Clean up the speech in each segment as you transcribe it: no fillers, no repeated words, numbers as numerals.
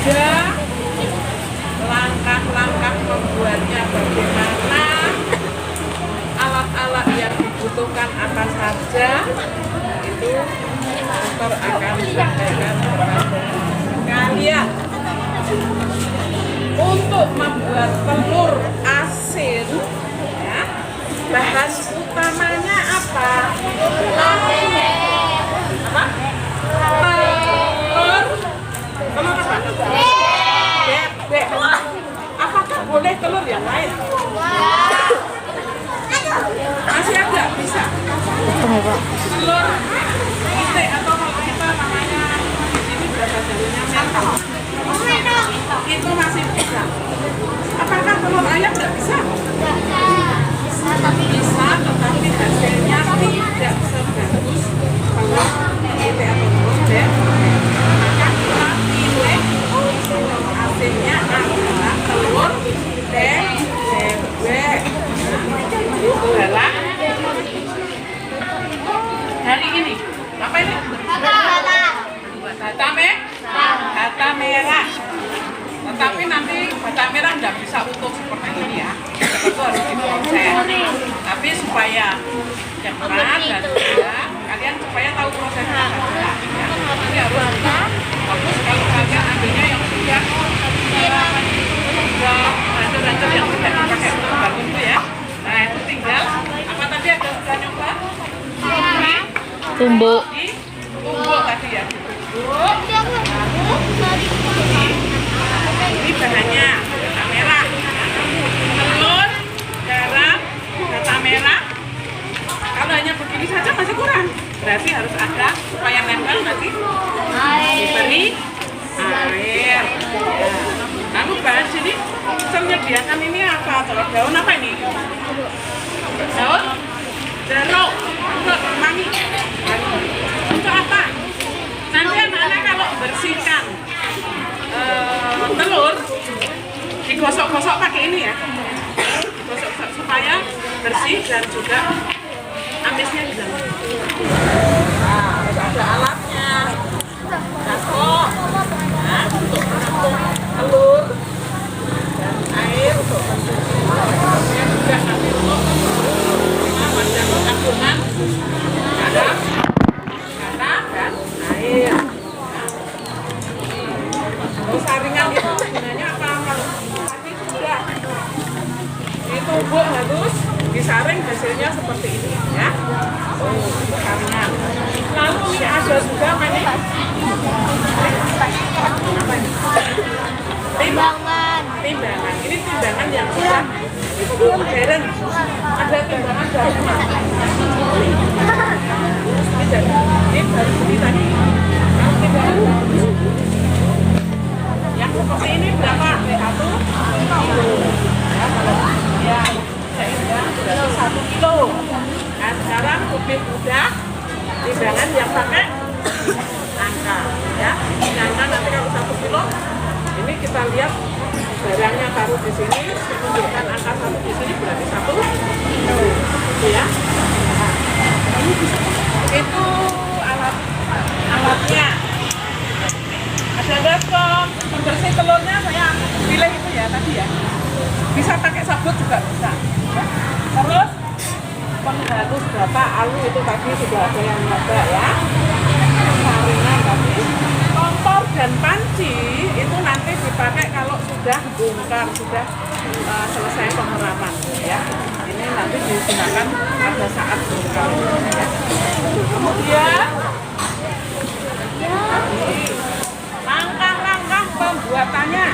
saja langkah-langkah membuatnya bagaimana, alat-alat yang dibutuhkan apa saja, itu dokter akan sampaikan kepada kalian. Untuk membuat telur asin, ya, bahan utamanya apa? Apa? Telur apa? Bebek. Apakah boleh telur yang lain? Masih ada, bisa. Telur itik atau kalau kita namanya di sini bahasa Jawanya mentah. Itu masih bisa. Apakah telur ayam nggak bisa? Bisa, tetapi hasilnya tidak sebagus kalau itik atau telur bebek. Maka kita pilih asinnya adalah telur bebek. Itu adalah hari ini. Apa ini? Bata merah. Tetapi nanti bata merah nggak bisa utuh seperti ini ya. Itu harus diproses. Tapi supaya cepat dan juga kalian supaya tahu prosesnya saja. Ya. Ini harus bagus kalau kalian ambilnya yang sudah hancur-hancur yang sudah dipakai untuk bangun itu ya. Nah itu tinggal apa tadi ada sudah nyoba? Tumbuk. Tumbuk tadi ya. Ini bahannya bata merah, telur, garam, bata merah. Kalau hanya begini saja masih kurang, berarti harus ada supaya nempel nanti diberi air. Lalu bahan sini menyediakan ini apa? Daun apa ini? Daun jeruk, mangi. Untuk apa? Nanti anak-anak kalau bersihkan telur digosok-gosok pakai ini ya, digosok supaya bersih dan juga amisnya hilang. Nah, ada alatnya, gasok, nah, untuk menampung telur dan air untuk mencuci. Juga nanti untuk menjaga kandungan garam, garam dan air. Saringan itu gunanya apa? Kalau tadi sudah ditumbuk halus, disaring hasilnya seperti ini ya. Untuk saringan. Lalu ini ada juga apa ini? Apa ini? Timbangan. Ini timbangan yang sudah modern. Ada timbangan dari mana? Ini baru beli tadi. Kalau timbangan yang seperti ini berapa? 1 kilo. Ya, kalau ya berarti 1 kilo. Nah, sekarang lebih mudah timbangan yang pakai angka. Ya, angka nanti kalau 1 kilo, ini kita lihat barangnya taruh di sini, menunjukkan angka 1 di sini berarti 1 kilo. Gitu ya. Nah, itu alatnya. Ada baskom, pembersih telurnya saya pilih itu ya tadi ya. Bisa pakai sabut juga bisa. Ya. Terus penghalus bata alu itu tadi sudah ada yang nyoba ya. Saringan tadi. Kompor dan panci itu nanti dipakai kalau sudah bongkar, sudah selesai pengeraman ya. Ini nanti digunakan pada saat bongkar ya. Kemudian langkah-langkah pembuatannya.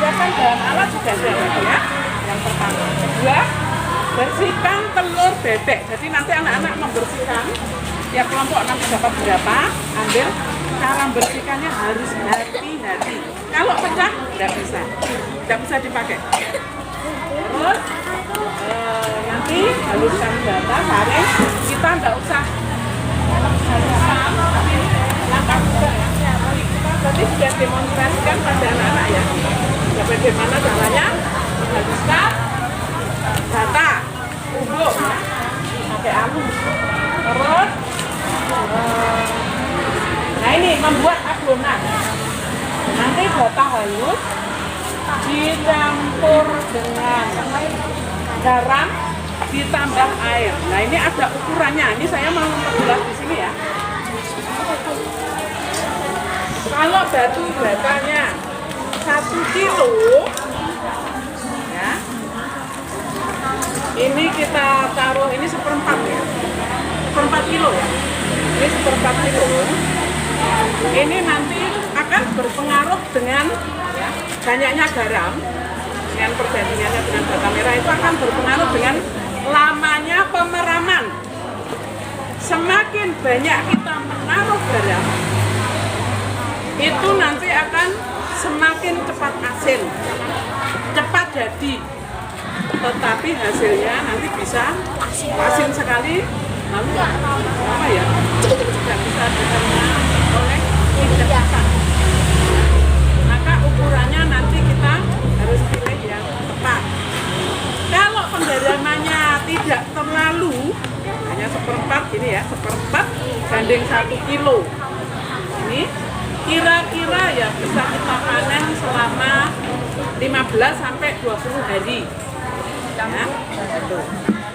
Siapkan bahan alat sudah ada ya. Yang pertama, kedua, bersihkan telur bebek. Jadi nanti anak-anak membersihkan. Ya kelompok nanti dapat berapa, ambil. Cara bersihkannya harus hati-hati. Kalau pecah, tidak bisa dipakai. Terus nanti haluskan bata, saring. Kita tidak usah langkah juga ya. Kita tadi sudah demonstrasikan pada anak-anak ya. Bagaimana caranya menghaluskan bata, tumbuk ya, pakai alu. Terus nah ini membuat adonan. dicampur dengan garam ditambah air. Nah ini ada ukurannya. Ini saya mau memperjelas di sini ya. Kalau batu batanya 1 kilo, ya, ini kita taruh ini seperempat ya, seperempat kilo ya. Ini seperempat kilo. Ini nanti akan berpengaruh dengan ya, banyaknya garam, dengan perbandingannya dengan bata merah itu akan berpengaruh dengan lamanya pemeraman. Semakin banyak kita menaruh garam, itu nanti akan semakin cepat asin, cepat jadi, tetapi hasilnya nanti bisa asin sekali, lalu apa ya, tidak bisa diterima oleh lidah kita. Maka ukurannya nanti kita harus pilih yang tepat. Kalau penggaramannya tidak terlalu, hanya seperempat gini ya, seperempat banding 1 kilo. Ini kira-kira ya bisa kita panen selama 15 sampai 20 hari. Ya.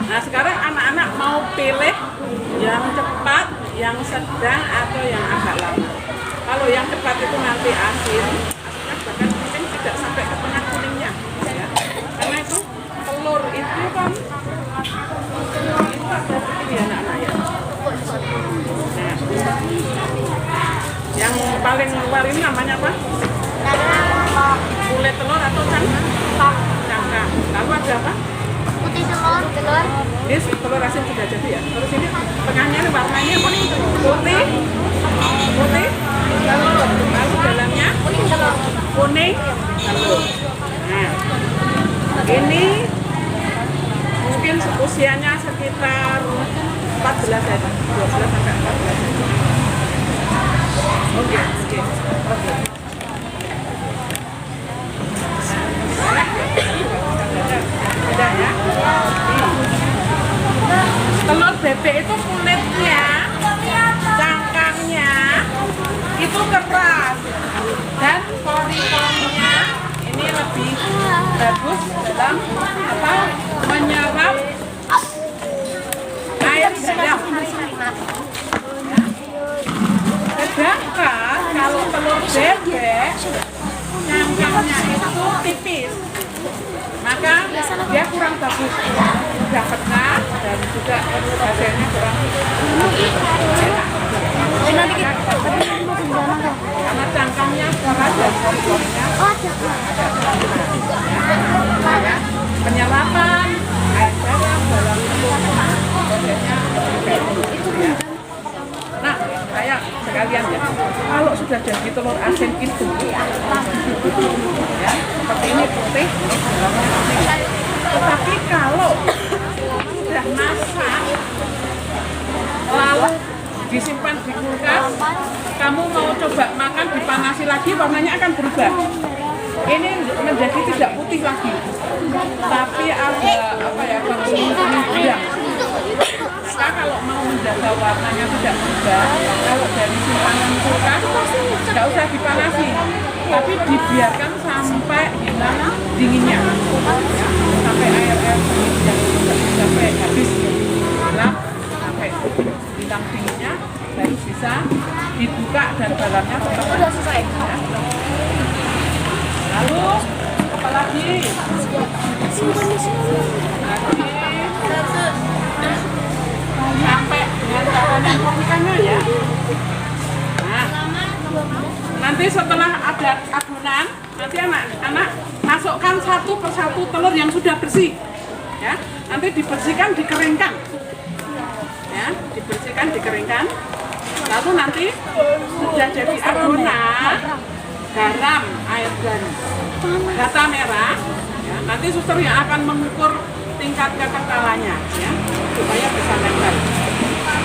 Nah sekarang anak-anak mau pilih yang cepat, yang sedang atau yang agak lama. Kalau yang cepat itu nanti asinnya bahkan mungkin tidak sampai ke tengah kuningnya. Ya. Karena itu telur itu kan itu ada begini anak-anak ya. Nah, yang paling luar ini namanya apa? Kulit telur atau cangkang? Cangkang. Lalu ada apa? Putih telur. Ini telur asin sudah jadi ya. Terus ini tengahnya ini warnanya apa? Putih. Putih. Telur. Lalu dalamnya kuning. Telur. Nah, ini mungkin usianya sekitar 14 ya, 12 sampai 14. Oke. Udah ya. Telur bebek itu kulitnya, cangkangnya itu keras dan pori-porinya ini lebih bagus dalam apa? Menyerap air garam. Sedangkan kalau telur bebek cangkangnya itu tipis, maka dia kurang bagus, mudah pecah dan juga hasilnya kurang enak. Karena cangkangnya keras dan pori-porinya ada penyerapan air garam dalam prosesnya. Nah, kayak sekalian ya, kalau sudah jadi telur asin itu ya, seperti ini putih, dalamnya kuning. Tetapi kalau sudah masak lalu disimpan di kulkas, kamu mau coba makan dipanasi lagi, warnanya akan berubah. Ini menjadi tidak putih lagi, tapi ada apa ya, kuning-kuning biang. Maka kalau mau menjaga warnanya tidak berubah, kalau dari simpanan kulkas tidak usah dipanasi, tapi dibiarkan sampai hilang dinginnya, ya, sampai air-air yang sampai habis hilang, sampai hilang dinginnya, baru bisa dibuka dan dalamnya tetap Udah selesai. ya. Lalu apa lagi? Sampai dengan caranya pernikahannya ya. Nah, nanti setelah ada adonan, nanti anak-anak masukkan satu persatu telur yang sudah bersih, ya. Nanti dibersihkan, dikeringkan, ya, dibersihkan, dikeringkan. Lalu nanti sudah jadi adonan, garam, air garam, bata merah. Ya, nanti suster yang akan mengukur tingkat kekentalannya, ya, supaya bisa nempel.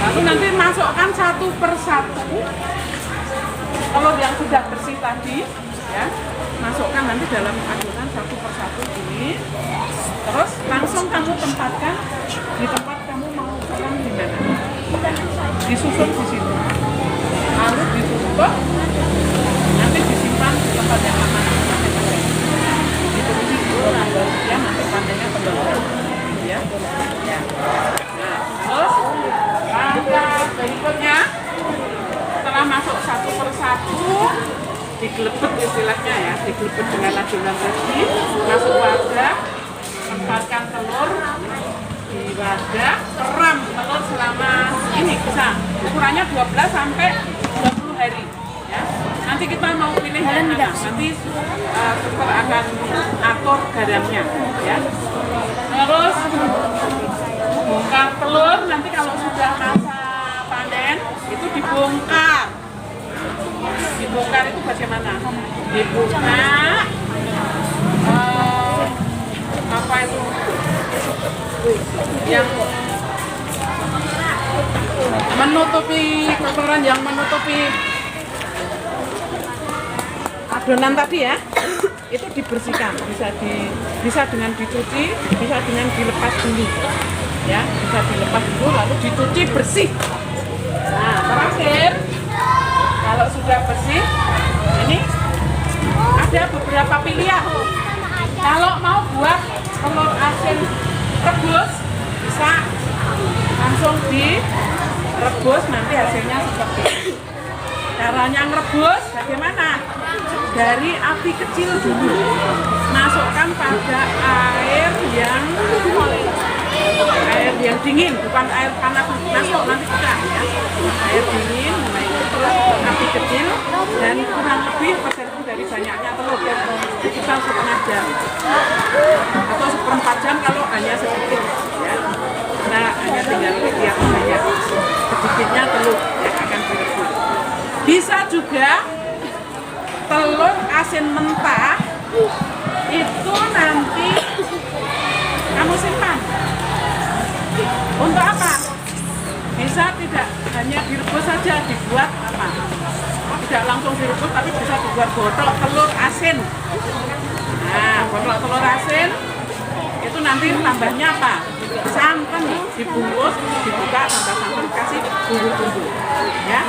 Lalu nanti masukkan satu persatu telur yang sudah bersih tadi, ya, masukkan nanti dalam adonan satu persatu ini. Terus langsung kamu tempatkan di tempat kamu mau pesan di mana. Disusun di situ. Lalu ditutup, nanti disimpan di tempat yang aman. Gitu digelepet istilahnya ya, digelepet dengan adonan ragi, masuk wadah, tempatkan telur di wadah, keram telur selama ini bisa ukurannya 12 sampai 20 hari ya. Nanti kita mau pilih yang mana, nanti suster akan atur garamnya ya. Terus bongkar telur, nanti kalau sudah masa panen itu dibongkar. Dibongkar itu bagaimana? Dibuka apa itu? Yang menutupi kotoran, yang menutupi adonan tadi ya, itu dibersihkan, bisa dengan dicuci, bisa dengan dilepas dulu ya, bisa dilepas dulu lalu dicuci bersih. Nah terakhir kalau sudah bersih ini ada beberapa pilihan. Kalau mau buat telur asin rebus bisa langsung direbus, nanti hasilnya seperti ini. Caranya ngerebus bagaimana? Dari api kecil dulu, masukkan pada air yang dingin, bukan air panas, masuk nanti pecah ya. Air dingin, mulai itu api kecil dan kurang lebih tergantung dari banyaknya telur, sekitar setengah jam atau seperempat jam kalau hanya sedikit ya. Nah hanya tinggal lihat saja sedikitnya telur yang akan direbus. Bisa juga telur asin mentah itu nanti kamu simpan. Untuk apa? Bisa tidak hanya direbus saja, dibuat apa? Tidak langsung direbus, tapi bisa dibuat botok telur asin. Nah, botok telur asin itu nanti tambahnya apa? Santan, dibungkus, dibuka, tambah santan, kasih bumbu-bumbu. Ya,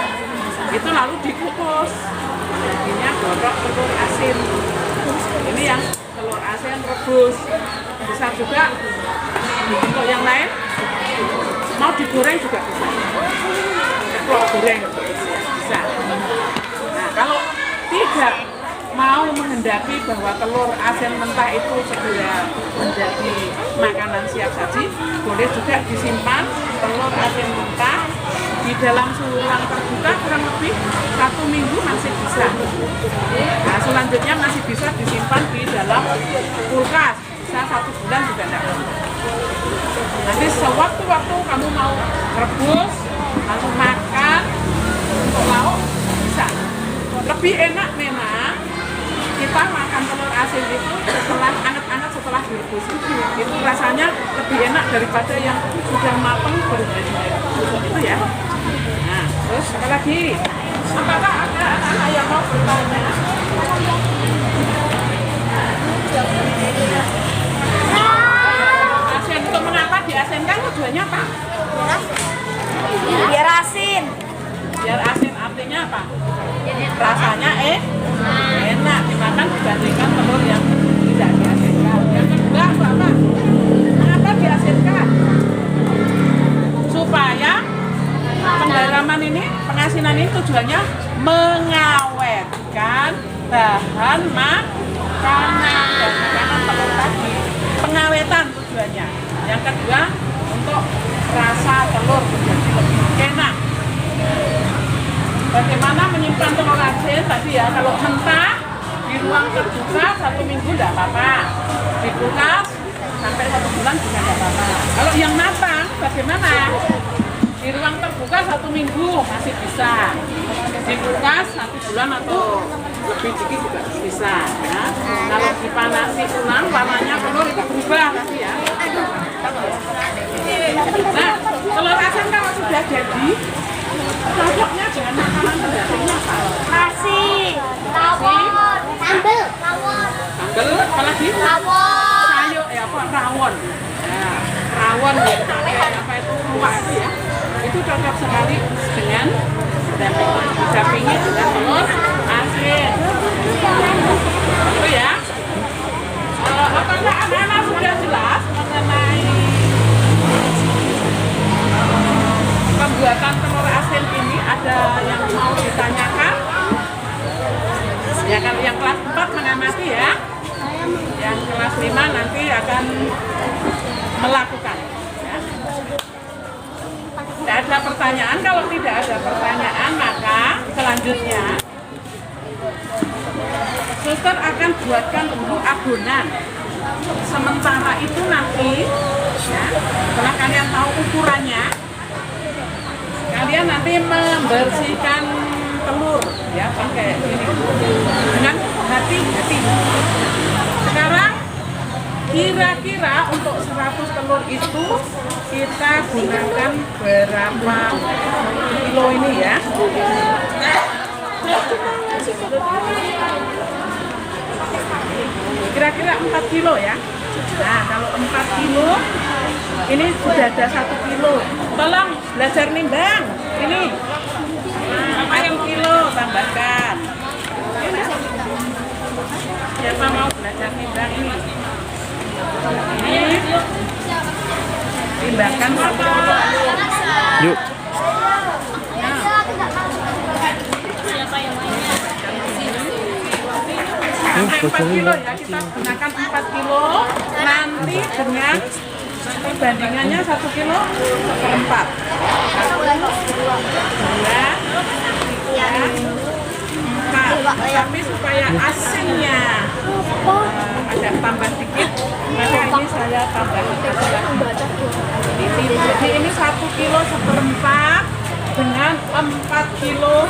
itu lalu dikukus. Jadinya botok telur asin. Ini yang telur asin rebus. Bisa juga untuk yang lain, mau digoreng juga bisa. Ceplok goreng bisa. Nah, kalau tidak mau menghendaki bahwa telur asin mentah itu segera menjadi makanan siap saji, boleh juga disimpan telur asin mentah di dalam sulang terbuka kurang lebih 1 minggu masih bisa. Nah, selanjutnya masih bisa disimpan di dalam kulkas, bisa 1 bulan juga tidak apa. Nanti sewaktu-waktu kamu mau rebus, langsung makan untuk lauk bisa. Lebih enak memang kita makan telur asin itu setelah anget-anget setelah direbus. Itu rasanya lebih enak daripada yang sudah matang baru itu ya. Nah, terus apa lagi? Apakah ada anak-anak yang mau bertanya? Asin itu mengapa diasinkan? Tujuannya apa? Biar asin. Biar asin artinya apa? Rasanya enak dimakan dibandingkan telur yang tidak diasinkan. Yang kedua apa? Mengapa diasinkan? Supaya penggaraman ini, pengasinan ini tujuannya mengawetkan bahan makanan dan makanan telur tadi. Pengawetan tujuannya. Yang kedua untuk rasa telur menjadi lebih enak. Bagaimana menyimpan telur asin tadi ya, kalau mentah di ruang terbuka 1 minggu tidak apa-apa, di kulkas sampai 1 bulan juga tidak apa-apa. Kalau yang matang bagaimana? Di ruang terbuka 1 minggu masih bisa, di kulkas 1 bulan atau lebih dikit juga bisa ya. Kalau dipanasi ulang warnanya telur itu berubah tadi ya. Nah, telur asin kalau sudah jadi cocoknya dengan makanan pendampingnya apa? Nasi, tawon, sambel, Sambel, apa lagi? tawon. Sayur, ya apa? Rawon. Nah, rawon yang pakai apa itu kuah itu ya. Itu cocok sekali dengan pendampingnya. Didampingi dengan telur asin. Itu ya. Apakah anak-anak sudah jelas mengenai pembuatan telur asin ini? Ada yang mau ditanyakan? Ya kalau yang kelas 4 mengamati ya. Yang kelas 5 nanti akan melakukan. Ya. Tidak ada pertanyaan, kalau tidak ada pertanyaan maka selanjutnya suster akan buatkan dulu adonan. Sementara itu nanti ya, setelah kalian tahu ukurannya, kalian nanti membersihkan telur ya pakai ini dengan hati-hati. Sekarang kira-kira untuk 100 telur itu kita gunakan berapa kilo ini ya? Kira-kira 4 kilo ya. Nah kalau 4 kilo ini sudah ada 1 kilo. Tolong belajar nimbang ini 1 kilo tambahkan. Siapa mau belajar nimbang ini? Ini timbangkan 1 kilo. Yuk. Sampai 4 kilo ya, kita gunakan 4 kilo. Nanti dengan bandingannya 1 kilo 1/4. 2, 3, 4. Tapi supaya asinnya ada tambah dikit, maka ini saya tambah dikit. Jadi ini 1 kilo 1/4 dengan 4 kilo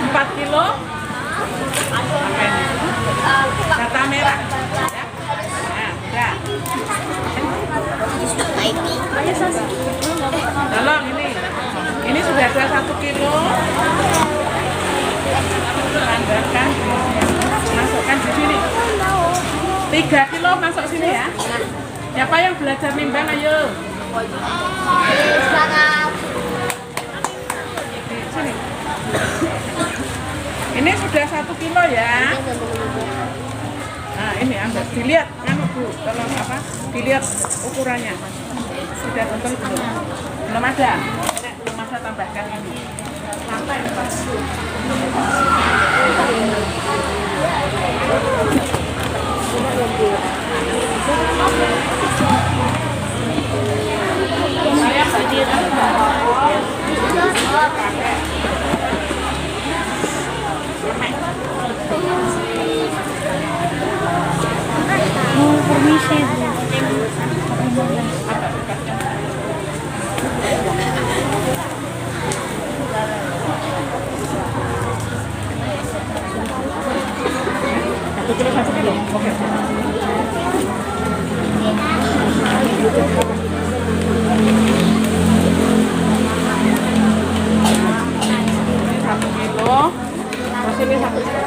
4 kilo data merah ya. Nah, udah. Tolong ini sudah ada 1 kilo. Tambahkan, masukkan di sini. 3 kilo masuk sini ya. Siapa yang belajar nimbang ayo. Di sini. Ini sudah 1 kilo ya. Nah ini ambil, dilihat kan Bu, tolong apa? Dilihat ukurannya. Sudah betul belum? Belum ada. Belum ada, tambahkan ini. Sampai pas. Saya Permisi. Satu kilo. Oke. Ini 1 kilo. Terus ini 1 kilo.